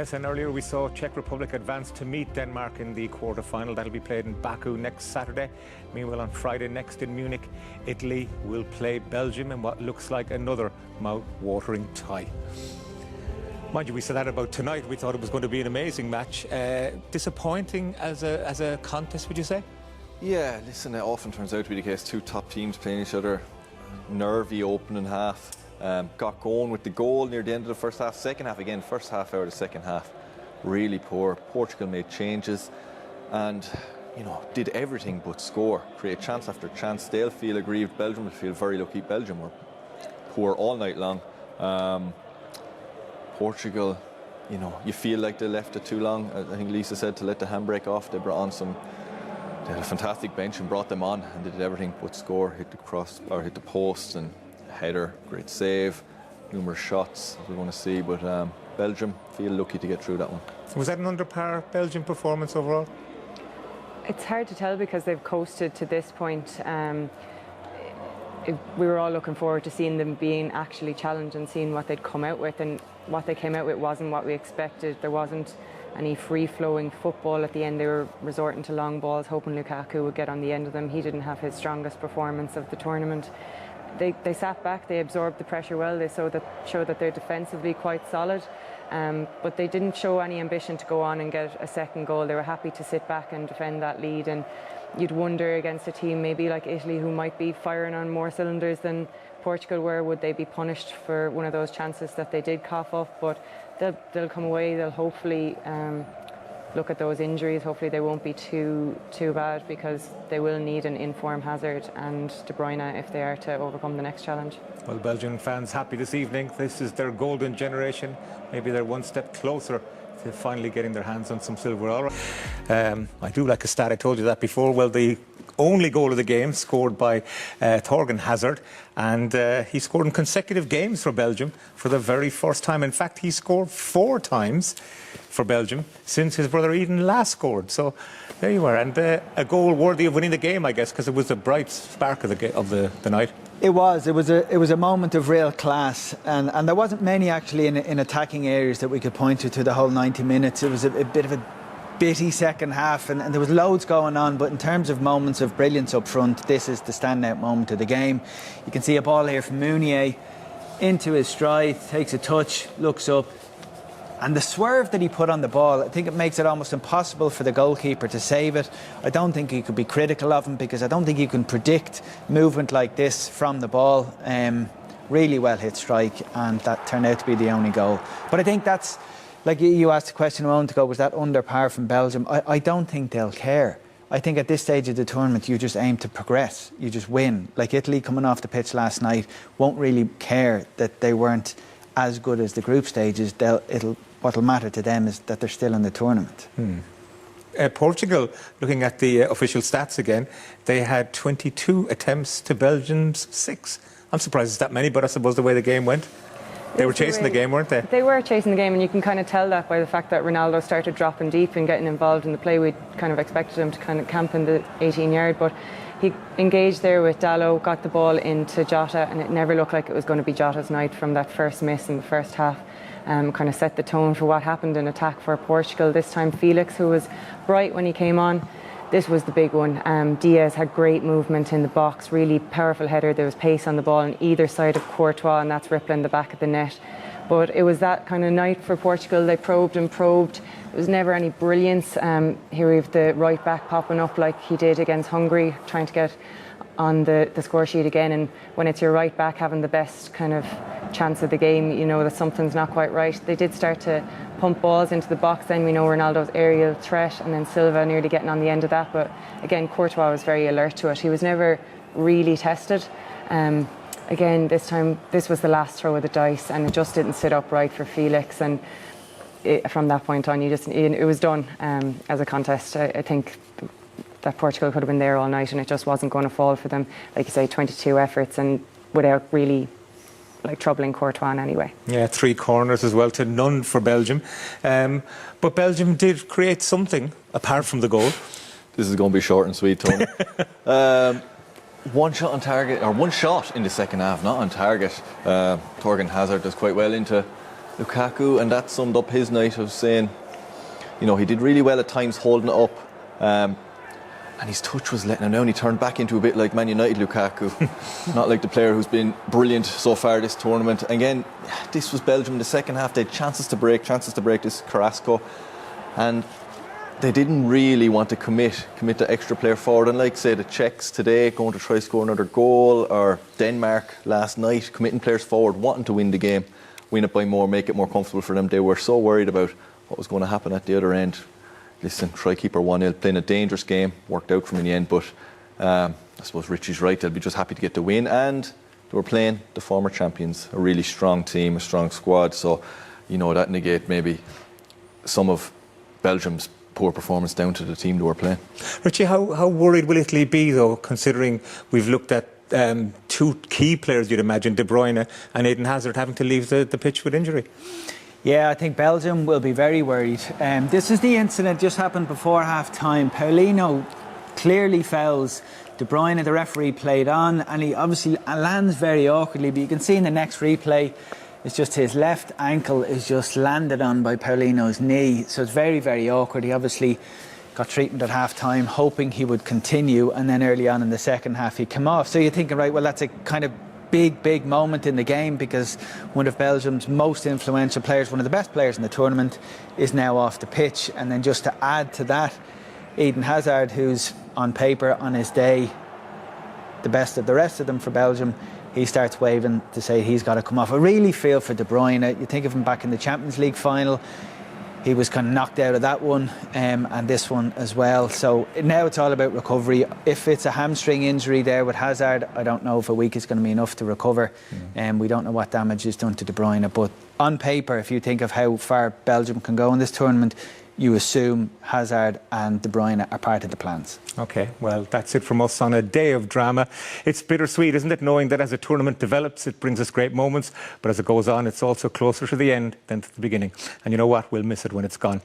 Yes, and earlier we saw Czech Republic advance to meet Denmark in the quarter-final. That'll be played in Baku next Saturday. Meanwhile, on Friday next in Munich, Italy will play Belgium in what looks like another mouth-watering tie. Mind you, we said that about tonight. We thought it was going to be an amazing match. Disappointing as a contest, would you say? Yeah, listen, it often turns out to be the case. Two top teams playing each other. Nervy opening half. Got going with the goal near the end of the first half. Second half again, first half out of the second half, really poor. Portugal made changes and, did everything but score. Create chance after chance. They'll feel aggrieved. Belgium will feel very lucky. Belgium were poor all night long. Portugal, you feel like they left it too long. I think Lisa said to let the handbrake off. They brought on they had a fantastic bench and brought them on, and they did everything but score. Hit the cross or hit the post and header, great save, numerous shots as we want to see. But Belgium feel lucky to get through that one. Was that an under par Belgium performance overall? It's hard to tell because they've coasted to this point. We were all looking forward to seeing them being actually challenged and seeing what they'd come out with, and what they came out with wasn't what we expected. There wasn't any free-flowing football at the end. They were resorting to long balls, hoping Lukaku would get on the end of them. He didn't have his strongest performance of the tournament. They sat back, they absorbed the pressure well. They showed that they're defensively quite solid, but they didn't show any ambition to go on and get a second goal. They were happy to sit back and defend that lead, and you'd wonder against a team maybe like Italy, who might be firing on more cylinders than Portugal were, would they be punished for one of those chances that they did cough up. But they'll come away, they'll hopefully look at those injuries. Hopefully they won't be too bad, because they will need an in-form Hazard and De Bruyne if they are to overcome the next challenge. Well, Belgian fans happy this evening. This is their golden generation. Maybe they're one step closer to finally getting their hands on some silverware. I do like a stat, I told you that before. Well, the only goal of the game scored by Thorgan Hazard, and he scored in consecutive games for Belgium for the very first time. In fact, he scored 4 times for Belgium since his brother Eden last scored. So there you are, and a goal worthy of winning the game, I guess, because it was the bright spark of the night. It was a moment of real class, and there wasn't many actually in attacking areas that we could point to the whole 90 minutes. It was a bit of a bitty second half, and there was loads going on, but in terms of moments of brilliance up front, this is the standout moment of the game. You can see a ball here from Meunier into his stride, takes a touch, looks up, and the swerve that he put on the ball, I think it makes it almost impossible for the goalkeeper to save it. I don't think you could be critical of him, because I don't think you can predict movement like this from the ball. Really well hit strike, and that turned out to be the only goal. But I think that's, like you asked a question a moment ago, was that under par from Belgium? I don't think they'll care. I think at this stage of the tournament, you just aim to progress. You just win. Like Italy coming off the pitch last night won't really care that they weren't as good as the group stages. What'll matter to them is that they're still in the tournament. Portugal, looking at the official stats again, they had 22 attempts to Belgium's 6. I'm surprised it's that many, but I suppose the way the game went. They were chasing the game, weren't they? They were chasing the game, and you can kind of tell that by the fact that Ronaldo started dropping deep and getting involved in the play. We kind of expected him to kind of camp in the 18-yard, but he engaged there with Dalot, got the ball into Jota, and it never looked like it was going to be Jota's night from that first miss in the first half. Kind of set the tone for what happened in attack for Portugal. This time Felix, who was bright when he came on, this was the big one. Diaz had great movement in the box, really powerful header. There was pace on the ball on either side of Courtois, and that's rippling the back of the net. But it was that kind of night for Portugal. They probed and probed. There was never any brilliance. Here we have the right back popping up like he did against Hungary, trying to get on the score sheet again. And when it's your right back having the best kind of chance of the game, you know that something's not quite right. They did start to pump balls into the box. Then we know Ronaldo's aerial threat, and then Silva nearly getting on the end of that. But again, Courtois was very alert to it. He was never really tested. Again, this time, this was the last throw of the dice, and it just didn't sit up right for Felix. And from that point on, it was done as a contest. I think that Portugal could have been there all night, and it just wasn't going to fall for them. Like you say, 22 efforts, and without really troubling Courtois in any way. Yeah, 3 corners as well to none for Belgium. But Belgium did create something apart from the goal. This is going to be short and sweet, Tony. One shot on target, or one shot in the second half, not on target. Thorgan Hazard does quite well into Lukaku, and that summed up his night of saying, you know, he did really well at times holding it up, and his touch was letting him down. He turned back into a bit like Man United Lukaku, not like the player who's been brilliant so far this tournament. Again, this was Belgium in the second half. They had chances to break this Carrasco, and they didn't really want to commit the extra player forward. And like, say, the Czechs today going to try score another goal, or Denmark last night committing players forward, wanting to win the game, win it by more, make it more comfortable for them. They were so worried about what was going to happen at the other end. Listen, try keep her 1-0, playing a dangerous game, worked out for them in the end, but I suppose Richie's right, they'll be just happy to get the win, and they were playing the former champions, a really strong team, a strong squad, so you know that negate maybe some of Belgium's poor performance down to the team they were playing. Richie, how worried will Italy be though, considering we've looked at two key players, you'd imagine, De Bruyne and Eden Hazard, having to leave the pitch with injury? Yeah, I think Belgium will be very worried. This is the incident just happened before half-time. Paulino clearly fouls De Bruyne. The referee played on, and he obviously lands very awkwardly, but you can see in the next replay, it's just his left ankle is just landed on by Paulino's knee. So it's very, very awkward. He obviously got treatment at half-time, hoping he would continue, and then early on in the second half he came off. So you're thinking, right, well, that's a kind of big moment in the game, because one of Belgium's most influential players, one of the best players in the tournament, is now off the pitch. And then just to add to that, Eden Hazard, who's on paper on his day the best of the rest of them for Belgium, he starts waving to say he's got to come off. I really feel for De Bruyne. You think of him back in the Champions League final, he was kind of knocked out of that one, and this one as well. So now it's all about recovery. If it's a hamstring injury there with Hazard, I don't know if a week is going to be enough to recover. We don't know what damage is done to De Bruyne. But on paper, if you think of how far Belgium can go in this tournament, you assume Hazard and De Bruyne are part of the plans. OK, well, that's it from us on a day of drama. It's bittersweet, isn't it, knowing that as a tournament develops, it brings us great moments, but as it goes on, it's also closer to the end than to the beginning. And you know what? We'll miss it when it's gone.